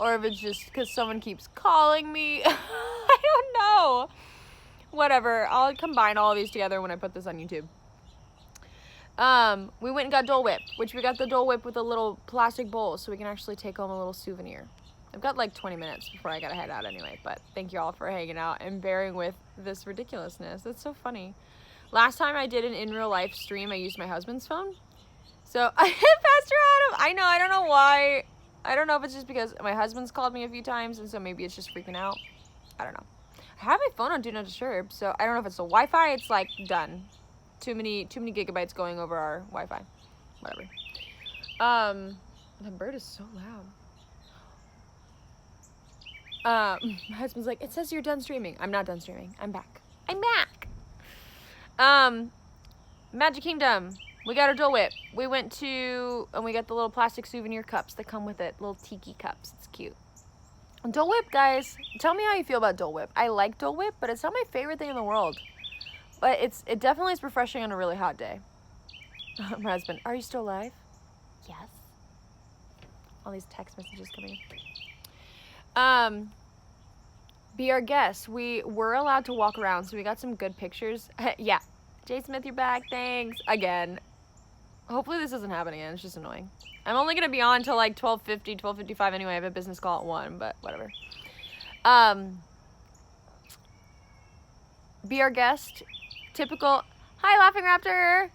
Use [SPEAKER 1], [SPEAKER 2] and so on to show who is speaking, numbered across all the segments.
[SPEAKER 1] or if it's just because someone keeps calling me. I don't know. Whatever. I'll combine all of these together when I put this on YouTube. We went and got Dole Whip, which we got the Dole Whip with a little plastic bowl so we can actually take home a little souvenir. I've got like 20 minutes before I gotta head out anyway, but thank you all for hanging out and bearing with this ridiculousness. It's so funny. Last time I did an in real life stream, I used my husband's phone. So I hit Pastor Adam. I know, I don't know why. I don't know if it's just because my husband's called me a few times and so maybe it's just freaking out. I don't know. I have my phone on Do Not Disturb, so I don't know if it's the Wi-Fi. It's like done. Too many gigabytes going over our Wi-Fi. Whatever. That bird is so loud. My husband's like, it says you're done streaming. I'm not done streaming. I'm back. I'm back. Magic Kingdom. We got our Dole Whip. We went to, and we got the little plastic souvenir cups that come with it. Little tiki cups. It's cute. Dole Whip, guys. Tell me how you feel about Dole Whip. I like Dole Whip, but it's not my favorite thing in the world. But it definitely is refreshing on a really hot day. My husband, are you still alive? Yes. All these text messages coming in. Be our guest. We were allowed to walk around, so we got some good pictures. Yeah. Jay Smith, you're back. Thanks. Again. Hopefully this doesn't happen again. It's just annoying. I'm only going to be on until like 12:50, 12:55 anyway. I have a business call at 1, but whatever. Be our guest. Typical. Hi, Laughing Raptor.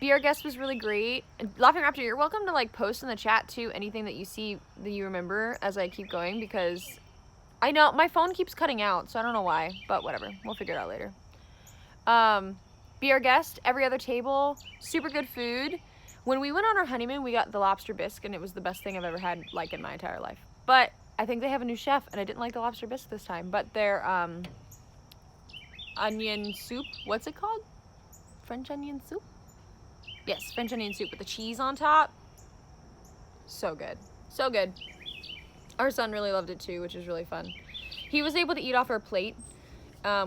[SPEAKER 1] Be Our Guest was really great. Laughing Raptor, you're welcome to like post in the chat too anything that you see that you remember as I keep going, because I know my phone keeps cutting out, so I don't know why, but whatever. We'll figure it out later. Be Our Guest, every other table, super good food. When we went on our honeymoon, we got the lobster bisque, and it was the best thing I've ever had like in my entire life. But I think they have a new chef, and I didn't like the lobster bisque this time, but their onion soup, what's it called? French onion soup? Yes, French onion soup with the cheese on top. So good. So good. Our son really loved it too, which is really fun. He was able to eat off our plate,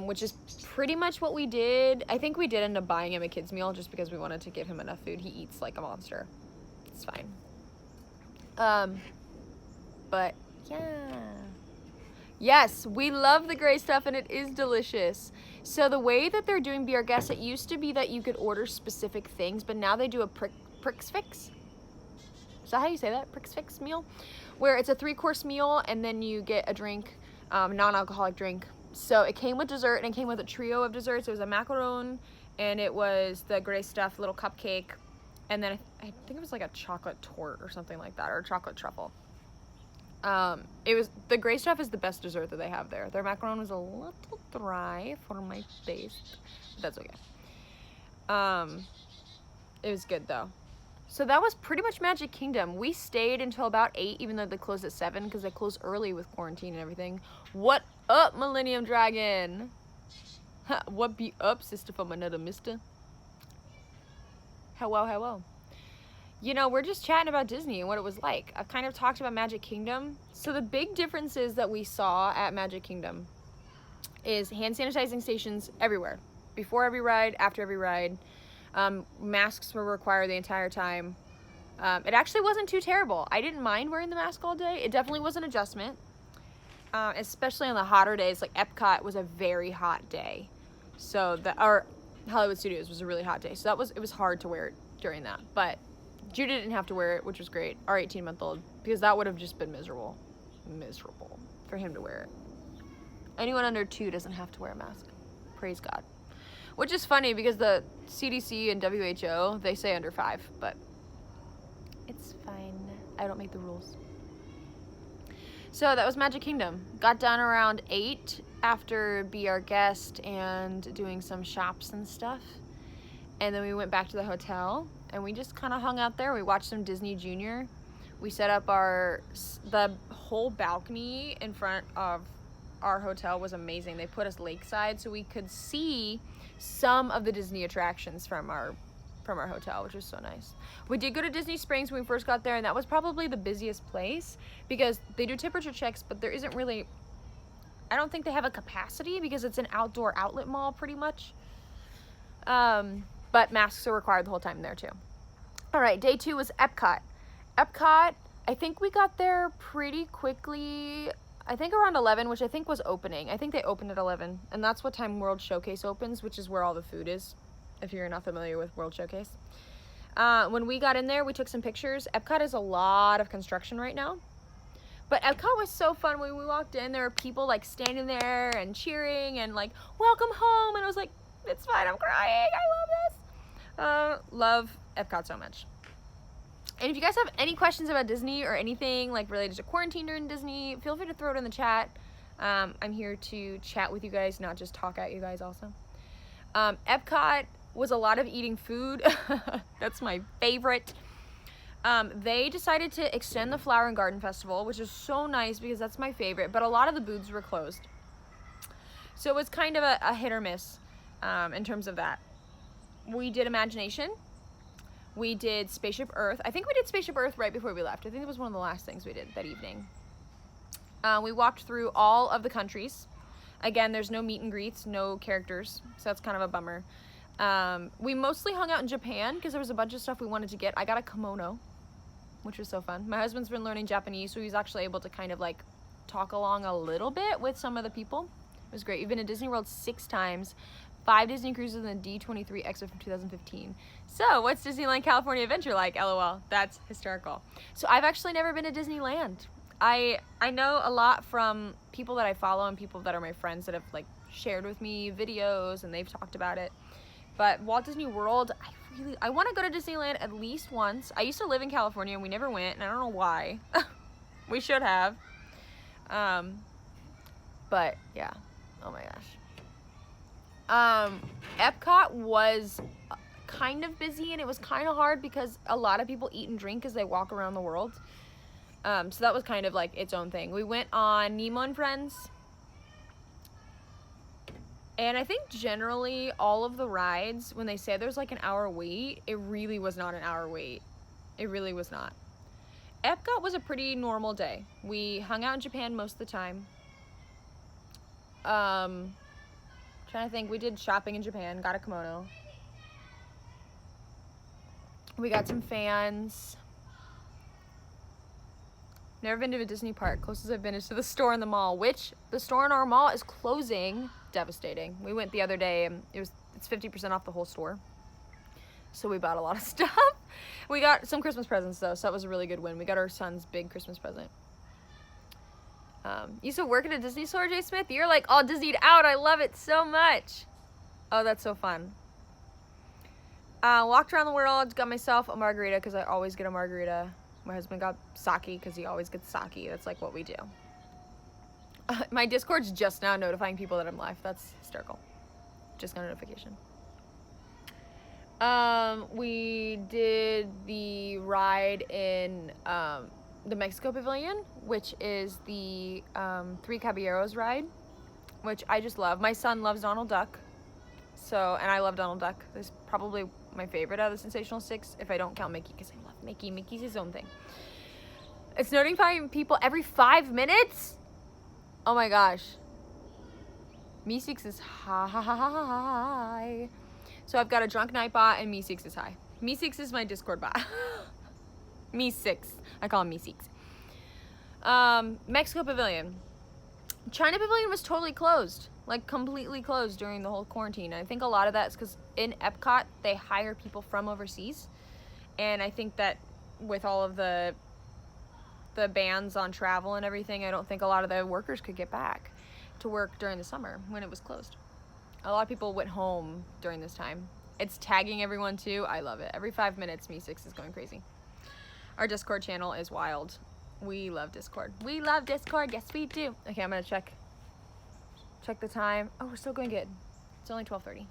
[SPEAKER 1] which is pretty much what we did. I think we did end up buying him a kid's meal just because we wanted to give him enough food. He eats like a monster. It's fine. But yeah. Yes, we love the gray stuff and it is delicious. So the way that they're doing Be Our Guest, it used to be that you could order specific things, but now they do a Prix Fix. Is that how you say that? Prix Fix meal? Where it's a 3-course meal and then you get a drink, non-alcoholic drink. So it came with dessert and it came with a trio of desserts. It was a macaron and it was the gray stuff, little cupcake. And then I think it was like a chocolate torte or something like that, or a chocolate truffle. It was, the gray stuff is the best dessert that they have there. Their macaron was a little dry for my taste, but that's okay. It was good though. So that was pretty much Magic Kingdom. We stayed until about 8, even though they closed at 7, because they closed early with quarantine and everything. What up, Millennium Dragon? What be up, sister from another mister? Hello, hello. You know, we're just chatting about Disney and what it was like. I've kind of talked about Magic Kingdom. So the big differences that we saw at Magic Kingdom is hand sanitizing stations everywhere. Before every ride, after every ride. Masks were required the entire time. It actually wasn't too terrible. I didn't mind wearing the mask all day. It definitely was an adjustment. Especially on the hotter days. Like Epcot was a very hot day. So our Hollywood Studios was a really hot day. So it was hard to wear it during that. But Judah didn't have to wear it, which was great. Our 18-month-old, because that would have just been miserable for him to wear it. Anyone under 2 doesn't have to wear a mask. Praise God. Which is funny because the CDC and WHO, they say under 5, but it's fine. I don't make the rules. So that was Magic Kingdom. Got done around 8 after Be Our Guest and doing some shops and stuff. And then we went back to the hotel and we just kind of hung out there. We watched some Disney Junior. We set up the whole balcony in front of our hotel was amazing. They put us lakeside so we could see some of the Disney attractions from our hotel, which was so nice. We did go to Disney Springs when we first got there, and that was probably the busiest place because they do temperature checks, but there isn't really, I don't think they have a capacity because it's an outdoor outlet mall pretty much. But masks are required the whole time there too. All right, day 2 was Epcot. Epcot I think we got there pretty quickly. I think around 11, which I think was opening. I think they opened at 11, and that's what time World Showcase opens, which is where all the food is, if you're not familiar with World Showcase. When we got in there, we took some pictures. Epcot is a lot of construction right now. But Epcot was so fun. When we walked in, there were people like standing there and cheering and like, welcome home. And I was like, it's fine, I'm crying. I love this. Love Epcot so much. And if you guys have any questions about Disney or anything like related to quarantine during Disney, feel free to throw it in the chat. I'm here to chat with you guys, not just talk at you guys also. Epcot was a lot of eating food. That's my favorite. They decided to extend the Flower and Garden Festival, which is so nice because that's my favorite, but a lot of the booths were closed. So it was kind of a hit or miss in terms of that. We did Imagination. We did Spaceship Earth. I think we did Spaceship Earth right before we left. I think it was one of the last things we did that evening. We walked through all of the countries. Again, there's no meet and greets, no characters, so that's kind of a bummer. We mostly hung out in Japan because there was a bunch of stuff we wanted to get. I got a kimono, which was so fun. My husband's been learning Japanese, so he's actually able to kind of like talk along a little bit with some of the people. It was great. We've been to Disney World 6 times, 5 Disney cruises, and the D23 exit from 2015. So what's Disneyland California Adventure like? LOL. That's hysterical. So I've actually never been to Disneyland. I know a lot from people that I follow and people that are my friends that have like shared with me videos and they've talked about it. But Walt Disney World, I want to go to Disneyland at least once. I used to live in California and we never went, and I don't know why. We should have. But yeah, oh my gosh. Epcot was kind of busy, and it was kind of hard because a lot of people eat and drink as they walk around the world. So that was kind of like its own thing. We went on Nemo and Friends. And I think generally all of the rides, when they say there's like an hour wait, it really was not an hour wait. It really was not. Epcot was a pretty normal day. We hung out in Japan most of the time. Trying to think, we did shopping in Japan, got a kimono. We got some fans. Never been to a Disney park. Closest I've been is to the store in the mall, which the store in our mall is closing. Devastating. We went the other day and it's 50% off the whole store. So we bought a lot of stuff. We got some Christmas presents though, so that was a really good win. We got our son's big Christmas present. You used to work at a Disney store, Jay Smith? You're like all Disneyed out. I love it so much. Oh, that's so fun. Walked around the world, got myself a margarita because I always get a margarita. My husband got sake because he always gets sake. That's like what we do. My Discord's just now notifying people that I'm live. That's hysterical. Just got a notification. We did the ride in the Mexico Pavilion, which is the Three Caballeros ride, which I just love. My son loves Donald Duck, so, and I love Donald Duck. It's probably my favorite out of the Sensational Six, if I don't count Mickey, because I love Mickey. Mickey's his own thing. It's notifying people every 5 minutes. Oh my gosh. Meeseeks is high. So I've got a Drunk Nightbot and Meeseeks is high. Meeseeks is my Discord bot. Meeseeks. I call him Meeseeks. Mexico Pavilion. China Pavilion was totally closed. Like completely closed during the whole quarantine. I think a lot of that is because in Epcot, they hire people from overseas. And I think that with all of the bans on travel and everything, I don't think a lot of the workers could get back to work during the summer when it was closed. A lot of people went home during this time. It's tagging everyone too. I love it. Every 5 minutes, Meeseeks is going crazy. Our Discord channel is wild. We love Discord. We love Discord. Yes, we do. Okay, I'm gonna check the time. Oh, we're still going good. It's only 12:30.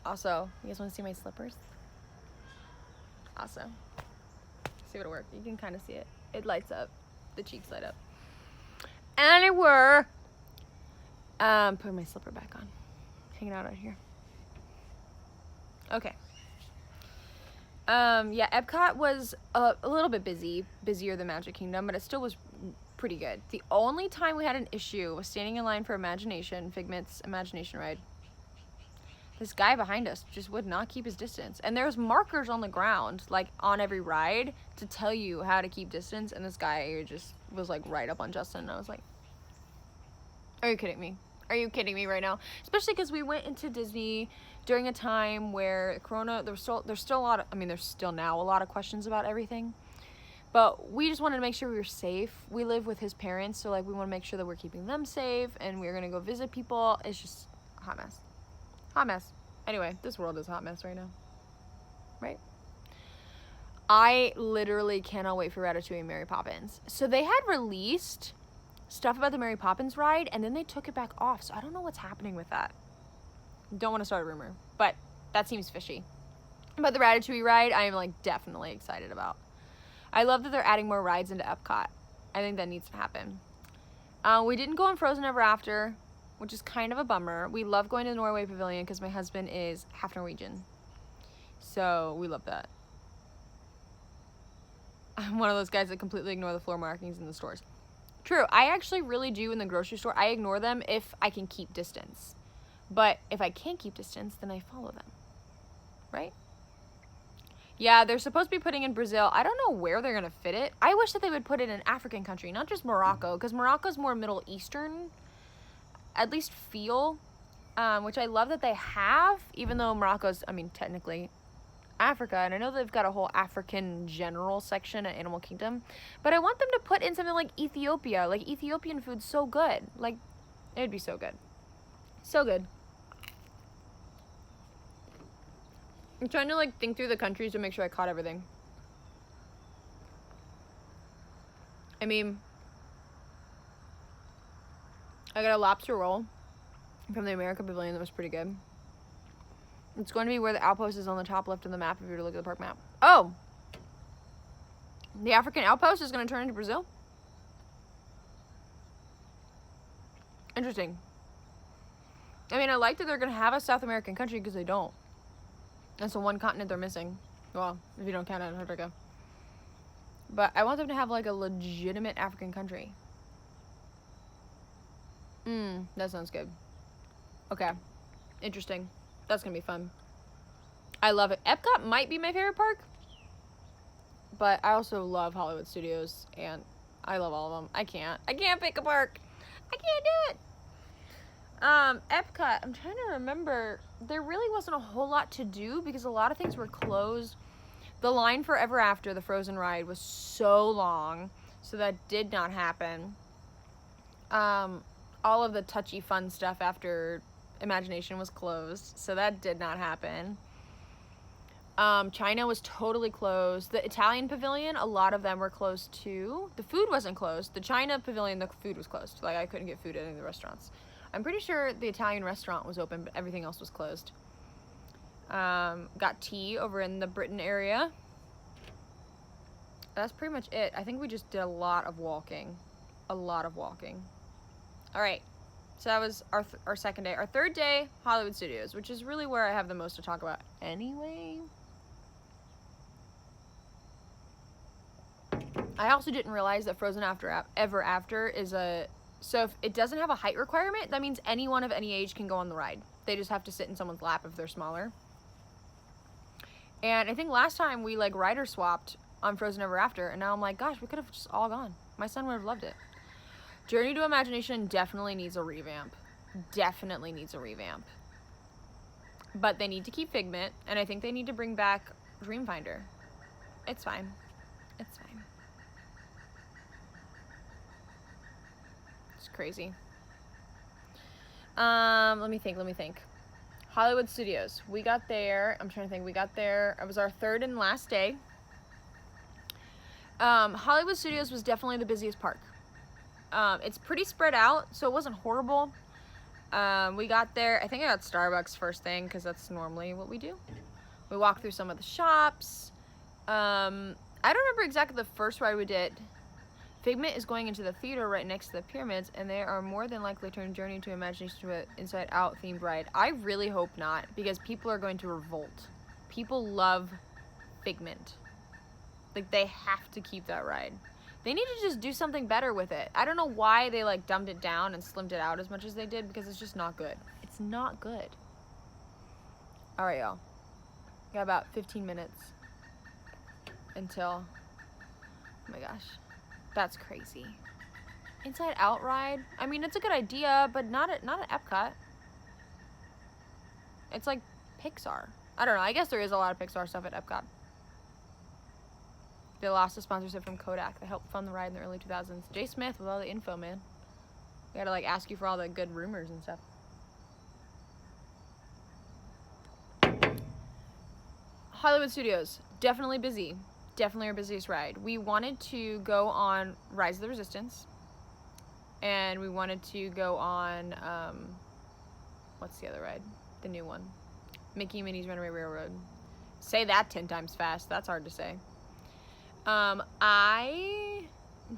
[SPEAKER 1] Also, you guys want to see my slippers? Also, see what it works. You can kind of see it. It lights up. The cheeks light up. Anywhere. Putting my slipper back on. Hanging out here. Okay. Yeah, Epcot was a little bit busier than Magic Kingdom, but it still was pretty good. The only time we had an issue was standing in line for Figment's Imagination ride. This guy behind us just would not keep his distance. And there's markers on the ground, like on every ride, to tell you how to keep distance. And this guy just was like right up on Justin. And I was like, are you kidding me? Are you kidding me right now? Especially because we went into Disney during a time where Corona, there's still a lot of, I mean, there's still now a lot of questions about everything. But we just wanted to make sure we were safe. We live with his parents, so like we want to make sure that we're keeping them safe, and we're gonna go visit people. It's just a hot mess. Hot mess. Anyway, this world is a hot mess right now. Right? I literally cannot wait for Ratatouille and Mary Poppins. So they had released stuff about the Mary Poppins ride, and then they took it back off. So I don't know what's happening with that. Don't want to start a rumor, but that seems fishy. But the Ratatouille ride, I am like definitely excited about. I love that they're adding more rides into Epcot. I think that needs to happen. We didn't go on Frozen Ever After, which is kind of a bummer. We love going to the Norway Pavilion because my husband is half Norwegian. So we love that. I'm one of those guys that completely ignore the floor markings in the stores. True, I actually really do in the grocery store. I ignore them if I can keep distance. But if I can't keep distance, then I follow them. Right? Yeah, they're supposed to be putting in Brazil. I don't know where they're going to fit it. I wish that they would put it in an African country, not just Morocco, because Morocco's more Middle Eastern, at least feel, which I love that they have, even though Morocco's, I mean, technically Africa, and I know they've got a whole African general section at Animal Kingdom, but I want them to put in something like Ethiopia. Like, Ethiopian food's so good. Like, it'd be so good. So good. I'm trying to, like, think through the countries to make sure I caught everything. I mean, I got a lobster roll from the America Pavilion that was pretty good. It's going to be where the outpost is on the top left of the map if you were to look at the park map. Oh! The African outpost is going to turn into Brazil? Interesting. I mean, I like that they're going to have a South American country because they don't. That's the one continent they're missing. Well, if you don't count Antarctica. But I want them to have like a legitimate African country. That sounds good. Okay. Interesting. That's gonna be fun. I love it. Epcot might be my favorite park. But I also love Hollywood Studios, and I love all of them. I can't pick a park. I can't do it. Epcot, I'm trying to remember, there really wasn't a whole lot to do because a lot of things were closed. The line for Ever After, the Frozen ride, was so long, so that did not happen. All of the touchy fun stuff after Imagination was closed, so that did not happen. China was totally closed. The Italian pavilion, a lot of them were closed too. The food wasn't closed. The China pavilion, the food was closed. Like, I couldn't get food at any of the restaurants. I'm pretty sure the Italian restaurant was open, but everything else was closed. Got tea over in the Britain area. That's pretty much it. I think we just did a lot of walking. A lot of walking. All right. So that was our second day. Our third day, Hollywood Studios, which is really where I have the most to talk about anyway. I also didn't realize that Frozen Ever After is so if it doesn't have a height requirement, that means anyone of any age can go on the ride. They just have to sit in someone's lap if they're smaller. And I think last time we like rider swapped on Frozen Ever After, and now I'm like, gosh, we could have just all gone. My son would have loved it. Journey to Imagination definitely needs a revamp. Definitely needs a revamp. But they need to keep Figment, and I think they need to bring back Dreamfinder. It's fine. It's fine. It's crazy. Let me think. Hollywood Studios. We got there. I'm trying to think. We got there. It was our third and last day. Hollywood Studios was definitely the busiest park. It's pretty spread out, so it wasn't horrible. We got there. I think I got Starbucks first thing because that's normally what we do. We walked through some of the shops. I don't remember exactly the first ride we did. Figment is going into the theater right next to the pyramids, and they are more than likely to turn Journey to Imagination to an Inside Out themed ride. I really hope not, because people are going to revolt. People love Figment. Like, they have to keep that ride. They need to just do something better with it. I don't know why they like dumbed it down and slimmed it out as much as they did, because it's just not good. It's not good. All right, y'all. Got about 15 minutes until, oh my gosh, that's crazy. Inside Out ride. I mean, it's a good idea, but not at Epcot. It's like Pixar. I don't know. I guess there is a lot of Pixar stuff at Epcot. They lost a sponsorship from Kodak that helped fund the ride in the early 2000s. Jay Smith with all the info, man. We gotta like ask you for all the good rumors and stuff. Hollywood Studios, definitely busy. Definitely our busiest ride. We wanted to go on Rise of the Resistance. And we wanted to go on, what's the other ride? The new one. Mickey and Minnie's Runaway Railroad. Say that 10 times fast. That's hard to say. I'm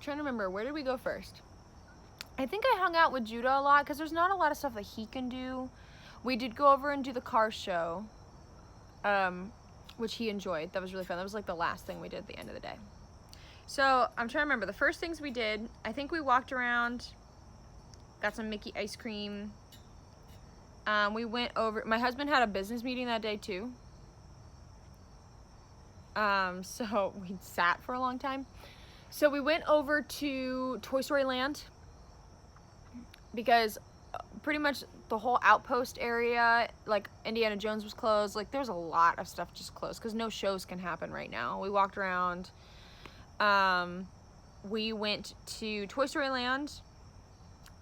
[SPEAKER 1] trying to remember. Where did we go first? I think I hung out with Judah a lot because there's not a lot of stuff that he can do. We did go over and do the car show, which he enjoyed. That was really fun. That was like the last thing we did at the end of the day. So I'm trying to remember the first things we did. I think we walked around, got some Mickey ice cream. We went over, my husband had a business meeting that day too. So we sat for a long time. So we went over to Toy Story Land because pretty much the whole Outpost area, like Indiana Jones was closed. Like there's a lot of stuff just closed because no shows can happen right now. We walked around. We went to Toy Story Land,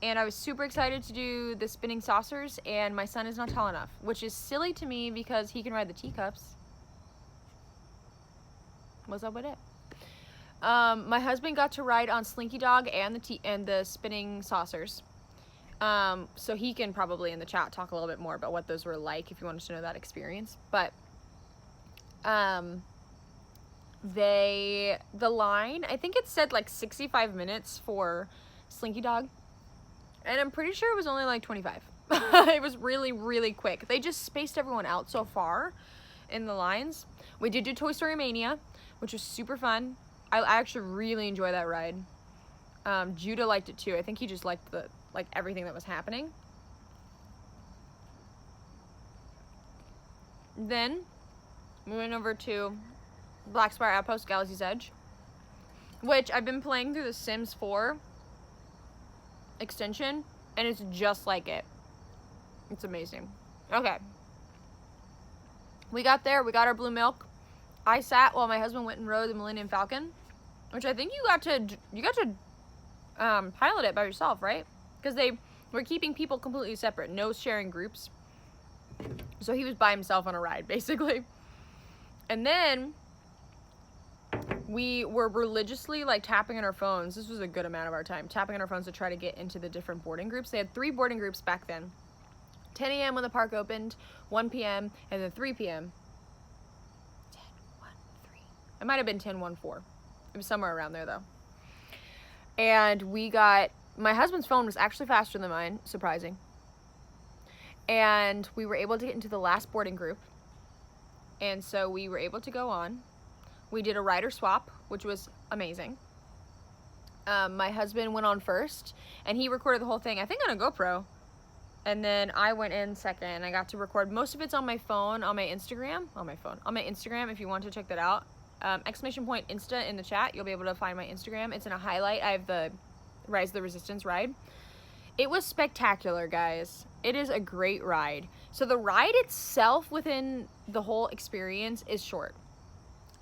[SPEAKER 1] and I was super excited to do the spinning saucers, and my son is not tall enough, which is silly to me because he can ride the teacups. What's up with it? My husband got to ride on Slinky Dog and the spinning saucers. So he can probably in the chat talk a little bit more about what those were like if you wanted to know that experience. But the line, I think it said like 65 minutes for Slinky Dog, and I'm pretty sure it was only like 25. It was really, really quick. They just spaced everyone out so far in the lines. We did do Toy Story Mania, which was super fun. I actually really enjoy that ride. Judah liked it too. I think he just liked everything that was happening. Then we went over to Black Spire Outpost, Galaxy's Edge, which I've been playing through the Sims 4 extension, and it's just like it. It's amazing. Okay. We got there. We got our blue milk. I sat while my husband went and rode the Millennium Falcon, which I think you got to pilot it by yourself, right? Because they were keeping people completely separate, no sharing groups. So he was by himself on a ride, basically. And then we were religiously like tapping on our phones. This was a good amount of our time, tapping on our phones to try to get into the different boarding groups. They had 3 boarding groups back then. 10 a.m. when the park opened, 1 p.m., and then 3 p.m. 10, 1, 3. It might have been 10, 1, 4. It was somewhere around there, though. And we got, my husband's phone was actually faster than mine, surprising. And we were able to get into the last boarding group. And so we were able to go on. We did a rider swap, which was amazing. My husband went on first, and he recorded the whole thing, I think on a GoPro. And then I went in second. I got to record. Most of it's on my phone, on my Instagram. On my Instagram, if you want to check that out. Exclamation point Insta in the chat. You'll be able to find my Instagram. It's in a highlight. I have the Rise of the Resistance ride. It was spectacular, guys. It is a great ride. So the ride itself within the whole experience is short.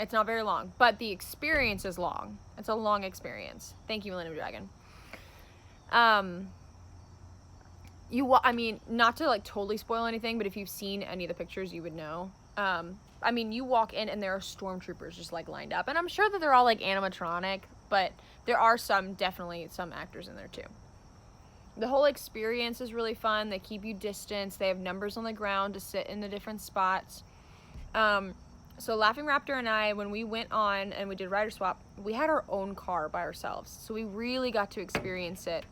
[SPEAKER 1] It's not very long, but the experience is long. It's a long experience. Thank you, Millennium Dragon. I mean, not to like totally spoil anything, but if you've seen any of the pictures, you would know. I mean, you walk in and there are stormtroopers just like lined up, and I'm sure that they're all like animatronic, but there are definitely some actors in there too. The whole experience is really fun. They keep you distance. They have numbers on the ground to sit in the different spots. So Laughing Raptor and I, when we went on and we did rider swap, we had our own car by ourselves. So we really got to experience it.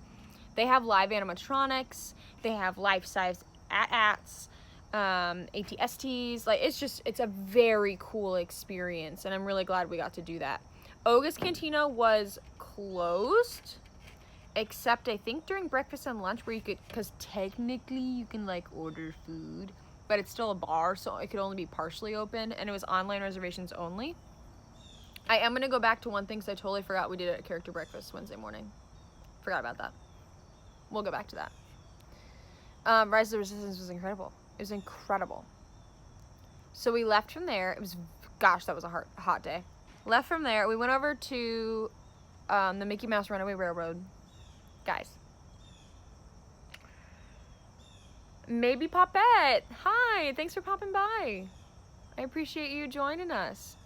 [SPEAKER 1] They have live animatronics. They have life-size AT-ATs, AT-STs. Like, it's a very cool experience, and I'm really glad we got to do that. Oga's Cantina was closed, except I think during breakfast and lunch where you could, because technically you can like order food, but it's still a bar, so it could only be partially open, and it was online reservations only. I am gonna go back to one thing because I totally forgot we did it at Character Breakfast Wednesday morning. Forgot about that. We'll go back to that. Rise of the Resistance was incredible. It was incredible. So we left from there. It was, gosh, that was a hot day. Left from there. We went over to the Mickey Mouse Runaway Railroad. Guys. Maybe Popette. Hi. Thanks for popping by. I appreciate you joining us.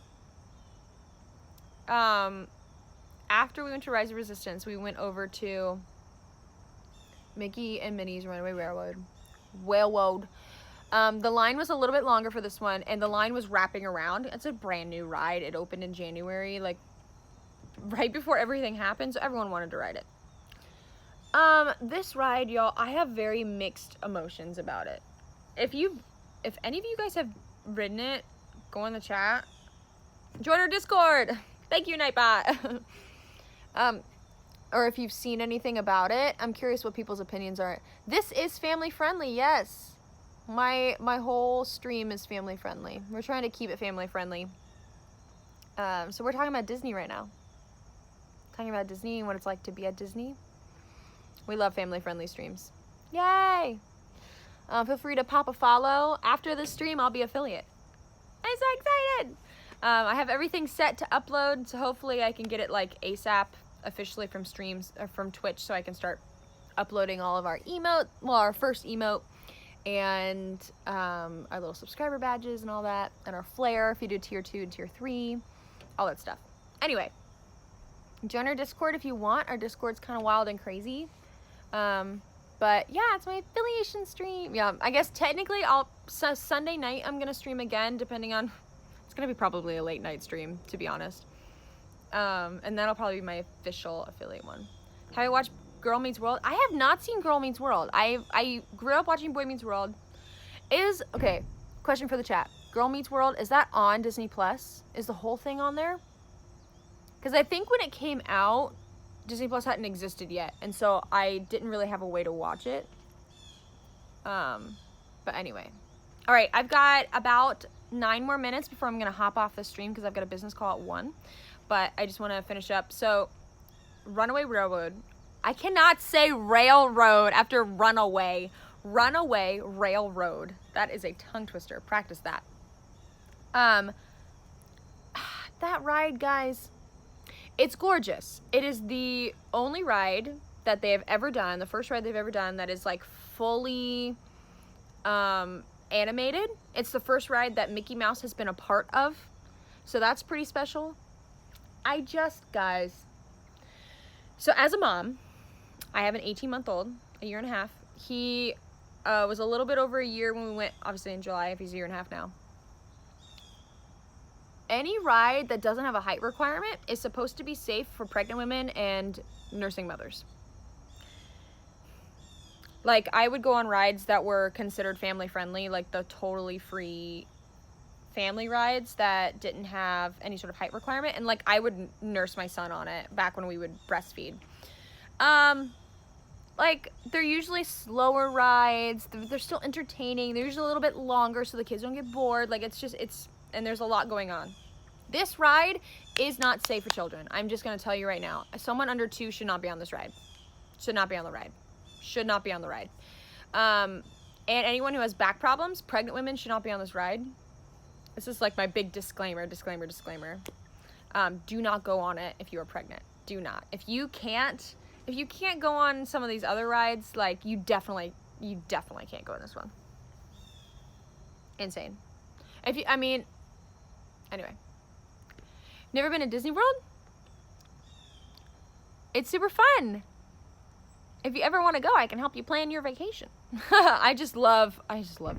[SPEAKER 1] After we went to Rise of Resistance, we went over to Mickey and Minnie's Runaway Railroad. The line was a little bit longer for this one, and the line was wrapping around. It's a brand new ride. It opened in January, like right before everything happened, so everyone wanted to ride it. This ride, y'all, I have very mixed emotions about it. If any of you guys have ridden it, go in the chat. Join our Discord. Thank you, Nightbot. Or if you've seen anything about it, I'm curious what people's opinions are. This is family friendly, yes. My whole stream is family friendly. We're trying to keep it family friendly. So we're talking about Disney right now. Talking about Disney and what it's like to be at Disney. We love family friendly streams. Yay! Feel free to pop a follow. After this stream, I'll be affiliate. I'm so excited! I have everything set to upload, so hopefully I can get it like ASAP officially from streams or from Twitch, so I can start uploading all of our emote, well, our first emote, and our little subscriber badges and all that, and our flair if you do tier 2 and tier 3, all that stuff. Anyway, join our Discord if you want. Our Discord's kind of wild and crazy. But yeah, it's my affiliation stream. Yeah, I guess technically Sunday night I'm gonna stream again, depending on, it's gonna be probably a late night stream, to be honest. And that'll probably be my official affiliate one. Have you watched Girl Meets World? I have not seen Girl Meets World. I grew up watching Boy Meets World. Okay, question for the chat. Girl Meets World, is that on Disney Plus? Is the whole thing on there? Because I think when it came out, Disney Plus hadn't existed yet, and so I didn't really have a way to watch it. But anyway. Alright, I've got about 9 more minutes before I'm going to hop off the stream because I've got a business call at 1. But I just want to finish up. So, Runaway Railroad. I cannot say railroad after runaway. Runaway Railroad. That is a tongue twister. Practice that. That ride, guys, it's gorgeous. It is the only ride that they have ever done, the first ride they've ever done that is like fully animated. It's the first ride that Mickey Mouse has been a part of. So that's pretty special. Guys, so as a mom, I have an 18-month-old, a year and a half. He was a little bit over a year when we went, obviously in July, if he's a year and a half now. Any ride that doesn't have a height requirement is supposed to be safe for pregnant women and nursing mothers. Like, I would go on rides that were considered family friendly, like the totally free family rides that didn't have any sort of height requirement, and like I would nurse my son on it back when we would breastfeed. Like, they're usually slower rides, they're still entertaining, they're usually a little bit longer so the kids don't get bored. Like, and there's a lot going on. This ride is not safe for children. I'm just gonna tell you right now. Someone under 2 should not be on this ride. Should not be on the ride. Should not be on the ride. And anyone who has back problems, pregnant women should not be on this ride. This is like my big disclaimer. Do not go on it if you are pregnant. Do not. If you can't go on some of these other rides, like, you definitely can't go on this one. Insane. Anyway. Never been to Disney World? It's super fun. If you ever want to go, I can help you plan your vacation. I just love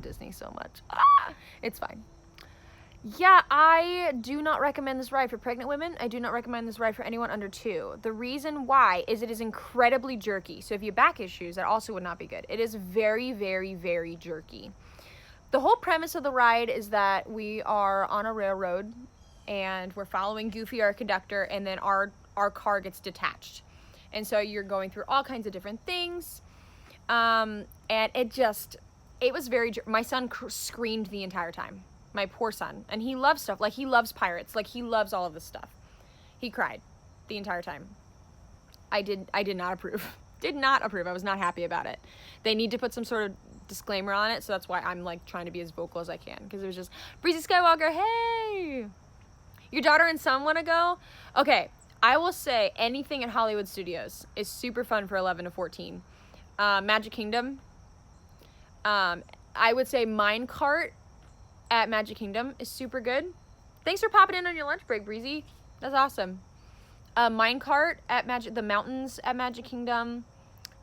[SPEAKER 1] Disney so much. It's fine. Yeah, I do not recommend this ride for pregnant women. I do not recommend this ride for anyone under 2. The reason why is it is incredibly jerky. So if you have back issues, that also would not be good. It is very, very, very jerky. The whole premise of the ride is that we are on a railroad and we're following Goofy, our conductor, and then our car gets detached. And so you're going through all kinds of different things. And it was very, my son screamed the entire time. My poor son. And he loves stuff. Like, he loves pirates. Like, he loves all of this stuff. He cried the entire time. I did not approve. Did not approve. I was not happy about it. They need to put some sort of disclaimer on it, so that's why I'm like trying to be as vocal as I can, because it was just, Breezy Skywalker, hey! Your daughter and son want to go? Okay, I will say anything at Hollywood Studios is super fun for 11 to 14. Magic Kingdom. I would say Minecart at Magic Kingdom is super good. Thanks for popping in on your lunch break, Breezy. That's awesome. Minecart at the mountains at Magic Kingdom.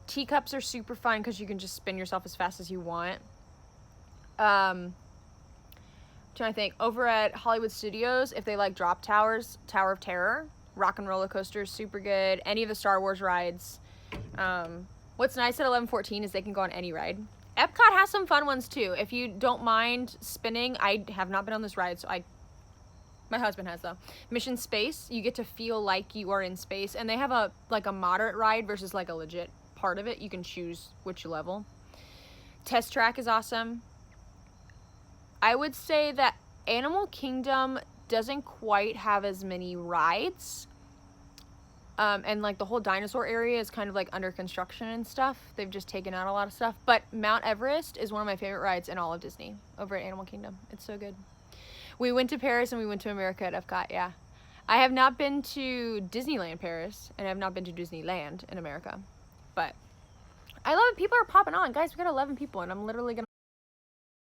[SPEAKER 1] Teacups are super fun because you can just spin yourself as fast as you want. Trying to think. Over at Hollywood Studios, if they like drop towers, Tower of Terror, Rock and Roller Coaster is super good. Any of the Star Wars rides. What's nice at 11-14 is they can go on any ride. Epcot has some fun ones too. If you don't mind spinning, I have not been on this ride, so my husband has though. Mission Space, you get to feel like you are in space, and they have a moderate ride versus like a legit part of it. You can choose which level. Test Track is awesome. I would say that Animal Kingdom doesn't quite have as many rides. And like the whole dinosaur area is kind of like under construction and stuff. They've just taken out a lot of stuff. But Mount Everest is one of my favorite rides in all of Disney over at Animal Kingdom. It's so good. We went to Paris and we went to America at Epcot, yeah. I have not been to Disneyland Paris, and I have not been to Disneyland in America. But I love it. People are popping on. Guys, we got 11 people, and I'm literally going to